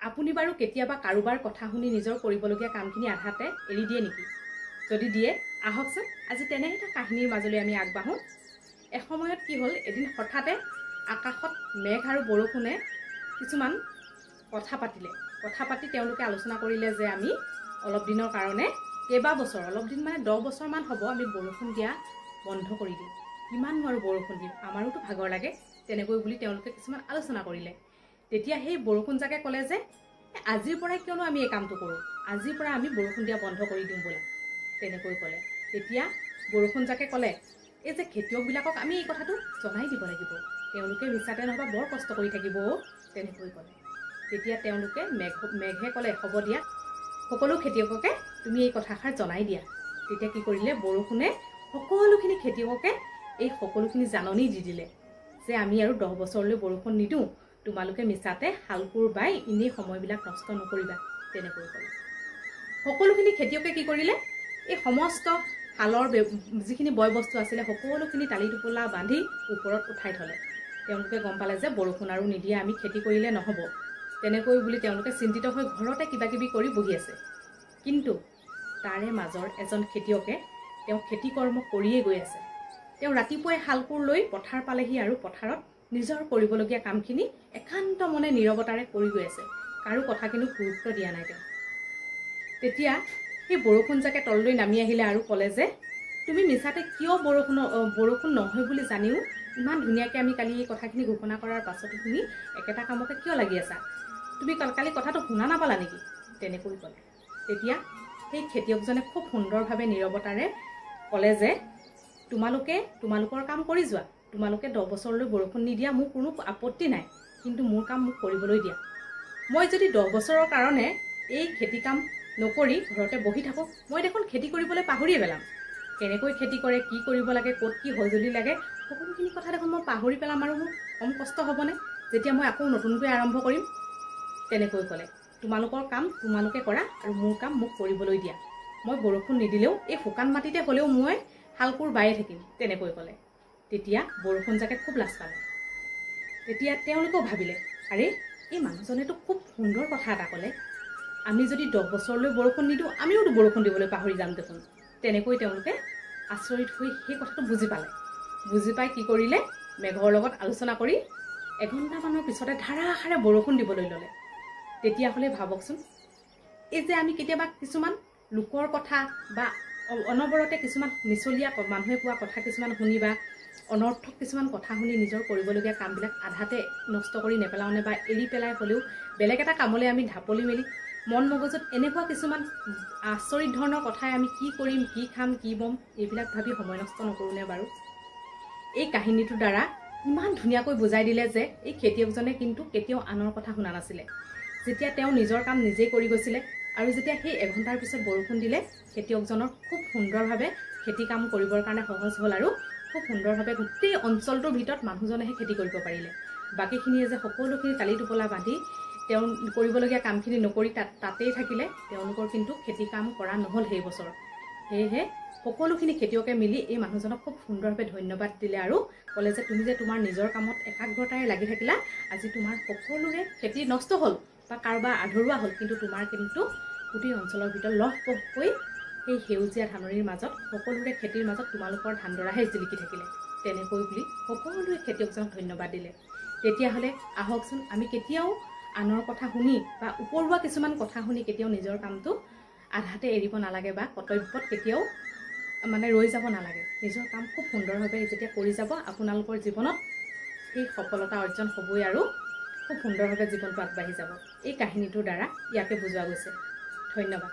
আপুনি বাৰু কেতিয়াবা কাৰোবাৰ কথা শুনি নিজৰ কৰিবলগীয়া কামখিনি আধাতে এৰি দিয়ে নেকি? যদি দিয়ে আহকচোন আজি তেনে এটা কাহিনীৰ মাজলৈ আমি আগবাঢ়ো। এসময়ত কি হ'ল, এদিন হঠাতে আকাশত মেঘ আৰু বৰষুণে কিছুমান কথা পাতি তেওঁলোকে আলোচনা কৰিলে যে আমি অলপ দিনৰ কাৰণে কেইবাবছৰ, অলপ দিন মানে 10 বছৰমান হ'ব আমি বৰষুণ দিয়া বন্ধ কৰি দিম। কিমান আৰু বৰষুণ দিম, আমাৰোতো ভাগৰ লাগে, তেনেকৈ বুলি তেওঁলোকে কিছুমান আলোচনা কৰিলে। তেতিয়া সেই বৰষুণ জাকে ক'লে যে আজিৰ পৰাই কিয়নো আমি এই কামটো কৰোঁ, আজিৰ পৰা আমি বৰষুণ দিয়া বন্ধ কৰি দিম ব'লা, তেনেকৈ ক'লে। তেতিয়া বৰষুণ জাকে ক'লে এই যে খেতিয়কবিলাকক আমি এই কথাটো জনাই দিব লাগিব, তেওঁলোকে মিছাতে নহবা বৰ কষ্ট কৰি থাকিব, তেনেকৈ ক'লে। তেতিয়া তেওঁলোকে মেঘে ক'লে হ'ব দিয়া, সকলো খেতিয়ককে তুমি এই কথাষাৰ জনাই দিয়া। তেতিয়া কি কৰিলে, বৰষুণে সকলোখিনি খেতিয়ককে এই সকলোখিনি জাননী দি দিলে যে আমি আৰু 10 বছৰলৈ বৰষুণ নিদিওঁ, তোমালোকে মিছাতে হাল কোৰ বাই এনেই সময়বিলাক নষ্ট নকৰিবা, তেনেকৈ ক'লে। সকলোখিনি খেতিয়কে কি কৰিলে, এই সমস্ত হালৰ যিখিনি বয় বস্তু আছিলে সকলোখিনি টালি টোপোলা বান্ধি ওপৰত উঠাই থলে। তেওঁলোকে গম পালে যে বৰষুণ আৰু নিদিয়ে, আমি খেতি কৰিলে নহ'ব, তেনেকৈ বুলি তেওঁলোকে চিন্তিত হৈ ঘৰতে কিবা কিবি কৰি বহি আছে। কিন্তু তাৰে মাজৰ এজন খেতিয়কে তেওঁ খেতি কৰ্ম কৰিয়ে গৈ আছে। তেওঁ ৰাতিপুৱাই হাল কোৰ লৈ পথাৰ পালেহি আৰু পথাৰত নিজৰ কৰিবলগীয়া কামখিনি একান্ত মনে নীৰৱতাৰে কৰি গৈ আছে, কাৰো কথা কিন্তু গুৰুত্ব দিয়া নাই তেওঁ। তেতিয়া সেই বৰষুণ জাকে তললৈ নামি আহিলে আৰু ক'লে যে তুমি মিছাতে কিয় বৰষুণ নহয় বুলি জানিও ইমান ধুনীয়াকৈ আমি কালি এই কথাখিনি ঘোষণা কৰাৰ পাছতো তুমি একেটা কামকে কিয় লাগি আছা, তুমি কালি কথাটো শুনা নাপালা নেকি, তেনেকৈ ক'লে। তেতিয়া সেই খেতিয়কজনে খুব সুন্দৰভাৱে নীৰৱতাৰে ক'লে যে তোমালোকে তোমালোকৰ কাম কৰি যোৱা, তোমালোকে 10 বছৰলৈ বৰষুণ নিদিয়া মোৰ কোনো আপত্তি নাই, কিন্তু মোৰ কাম মোক কৰিবলৈ দিয়া। মই যদি 10 বছৰৰ কাৰণে এই খেতি কাম নকৰি ঘৰতে বহি থাকোঁ, মই দেখোন খেতি কৰিবলৈ পাহৰিয়ে পেলাম। কেনেকৈ খেতি কৰে, কি কৰিব লাগে, ক'ত কি সঁজুলি লাগে, সকলোখিনি কথা দেখোন মই পাহৰি পেলাম আৰু মোৰ কম কষ্ট হ'বনে যেতিয়া মই আকৌ নতুনকৈ আৰম্ভ কৰিম, তেনেকৈ ক'লে। তোমালোকৰ কাম তোমালোকে কৰা আৰু মোৰ কাম মোক কৰিবলৈ দিয়া। মই বৰষুণ নিদিলেও এই শুকান মাটিতে হ'লেও মই হাল কোৰ বায়ে থাকিম, তেনেকৈ ক'লে। তেতিয়া বৰষুণ জাকে খুব লাজ পালে। তেতিয়া তেওঁলোকেও ভাবিলে আৰে এই মানুহজনেতো খুব সুন্দৰ কথা এটা ক'লে, আমি যদি 10 বছৰলৈ বৰষুণ নিদিওঁ আমিওতো বৰষুণ দিবলৈ পাহৰি যাম দেখোন, তেনেকৈ তেওঁলোকে আচৰিত হৈ সেই কথাটো বুজি পালে। বুজি পাই কি কৰিলে, মেঘৰ লগত আলোচনা কৰি এঘণ্টামানৰ পিছতে ধাৰাসাৰে বৰষুণ দিবলৈ ল'লে। তেতিয়াহ'লে ভাবকচোন, এই যে আমি কেতিয়াবা কিছুমান লোকৰ কথা বা অনবৰতে কিছুমান মিছলীয়া মানুহে কোৱা কথা কিছুমান শুনি বা অনৰ্থক কিছুমান কথা শুনি নিজৰ কৰিবলগীয়া কামবিলাক আধাতে নষ্ট কৰি নেপেলাওনে বা এৰি পেলাই হ'লেও বেলেগ এটা কামলৈ আমি ঢাপলি মেলি মন মগজুত এনেকুৱা কিছুমান আচৰিত ধৰণৰ কথাই আমি কি কৰিম, কি খাম, কি বম, এইবিলাক ভাবি সময় নষ্ট নকৰোঁনে বাৰু? এই কাহিনীটোৰ দ্বাৰা ইমান ধুনীয়াকৈ বুজাই দিলে যে এই খেতিয়কজনে কিন্তু কেতিয়াও আনৰ কথা শুনা নাছিলে। যেতিয়া তেওঁ নিজৰ কাম নিজেই কৰি গৈছিলে আৰু যেতিয়া সেই এঘণ্টাৰ পিছত বৰষুণ দিলে, খেতিয়কজনৰ খুব সুন্দৰভাৱে খেতি কাম কৰিবৰ কাৰণে সহজ হ'ল আৰু খুব সুন্দৰভাৱে গোটেই অঞ্চলটোৰ ভিতৰত মানুহজনেহে খেতি কৰিব পাৰিলে। বাকীখিনিয়ে যে সকলোখিনি টালি টোপোলা বান্ধি তেওঁ কৰিবলগীয়া কামখিনি নকৰি তাতেই থাকিলে, তেওঁলোকৰ কিন্তু খেতি কাম কৰা নহ'ল সেই বছৰ। সেয়েহে সকলোখিনি খেতিয়কে মিলি এই মানুহজনক খুব সুন্দৰভাৱে ধন্যবাদ দিলে আৰু ক'লে যে তুমি যে তোমাৰ নিজৰ কামত একাগ্ৰতাৰে লাগি থাকিলা, আজি তোমাৰ সকলোৰে খেতি নষ্ট হ'ল বা কাৰোবাৰ আধৰুৱা হ'ল, কিন্তু তোমাৰ কিন্তু গোটেই অঞ্চলৰ ভিতৰত লহপহকৈ সেই সেউজীয়া ধাননিৰ মাজত সকলোৰে খেতিৰ মাজত তোমালোকৰ ধানডৰাহে জিলিকি থাকিলে, তেনেকৈ বুলি সকলোৱে খেতিয়কজনক ধন্যবাদ দিলে। তেতিয়াহ'লে আহকচোন আমি কেতিয়াও আনৰ কথা শুনি বা উপৰুৱা কিছুমান কথা শুনি কেতিয়াও নিজৰ কামটো আধাতে এৰিব নালাগে বা কৰ্তব্যত কেতিয়াও ৰৈ যাব নালাগে। নিজৰ কাম খুব সুন্দৰভাৱে যেতিয়া কৰি যাব, আপোনালোকৰ জীৱনত সেই সফলতা অৰ্জন হ'বই আৰু খুব সুন্দৰভাৱে জীৱনটো আগবাঢ়ি যাব। এই কাহিনীটোৰ দ্বাৰা ইয়াকে বুজোৱা গৈছে। ধন্যবাদ।